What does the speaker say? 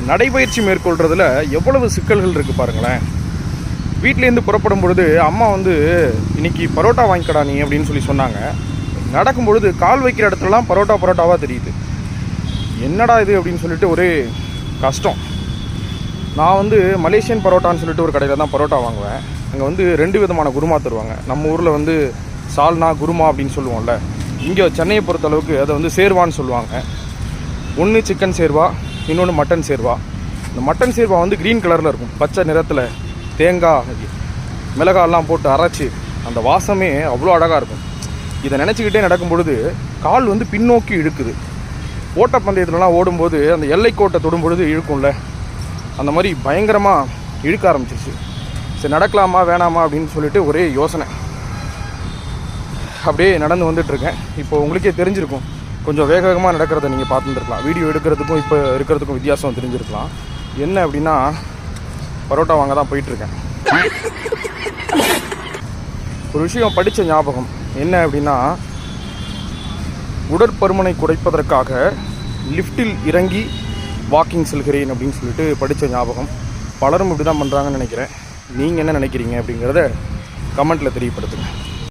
நடைபயிற்சி மேற்கொள்கிறதுல எவ்வளவு சிக்கல்கள் இருக்குது பாருங்களேன். வீட்டிலேருந்து புறப்படும் பொழுது அம்மா வந்து இன்றைக்கி பரோட்டா வாங்கிக்கடா நீ அப்படின்னு சொல்லி சொன்னாங்க. நடக்கும்பொழுது கால் வைக்கிற இடத்துலலாம் பரோட்டாவாக தெரியுது. என்னடா இது அப்படின்னு சொல்லிட்டு ஒரே கஷ்டம். நான் வந்து மலேசியன் பரோட்டான்னு சொல்லிட்டு ஒரு கடையில் தான் பரோட்டா வாங்குவேன். அங்கே வந்து 2 விதமான குருமா தருவாங்க. நம்ம ஊரில் வந்து சால்னா குருமா அப்படின்னு சொல்லுவோம்ல, இங்கே சென்னையை பொறுத்தளவுக்கு அதை வந்து சேர்வான்னு சொல்லுவாங்க. ஒன்று சிக்கன் சேர்வா, இன்னொன்று மட்டன் சேர்வா. இந்த மட்டன் சேர்வா வந்து க்ரீன் கலரில் இருக்கும், பச்சை நிறத்தில் தேங்காய் மிளகாயெல்லாம் போட்டு அரைச்சி அந்த வாசமே அவ்வளோ அழகாக இருக்கும். இதை நினச்சிக்கிட்டே நடக்கும் பொழுது கால் வந்து பின்னோக்கி இழுக்குது. ஓட்டப்பந்தயத்துலலாம் ஓடும்போது அந்த எல்லைக்கோட்டை தொடும் பொழுது இழுக்கும்ல, அந்த மாதிரி பயங்கரமாக இழுக்க ஆரம்பிச்சிருச்சு. சரி நடக்கலாமா வேணாமா அப்படின்னு சொல்லிட்டு ஒரே யோசனை. அப்படியே நடந்து வந்துட்டுருக்கேன். இப்போ உங்களுக்கே தெரிஞ்சிருக்கும், கொஞ்சம் வேக வேகமாக நடக்கிறத நீங்கள் பார்த்துருக்கலாம். வீடியோ எடுக்கிறதுக்கும் இப்போ இருக்கிறதுக்கும் வித்தியாசம் தெரிஞ்சிருக்கலாம். என்ன அப்படின்னா, பரோட்டா வாங்க தான் போயிட்டுருக்கேன். ஒரு விஷயம் படித்த ஞாபகம் என்ன அப்படின்னா, உடற்பருமனை குறைப்பதற்காக லிஃப்ட்டில் இறங்கி வாக்கிங் செல்கிறேன் அப்படின்னு சொல்லிட்டு படித்த ஞாபகம். பலரும் இப்படி தான் பண்ணுறாங்கன்னு நினைக்கிறேன். நீங்கள் என்ன நினைக்கிறீங்க அப்படிங்கிறத கமெண்ட்டில் தெரியப்படுத்துங்க.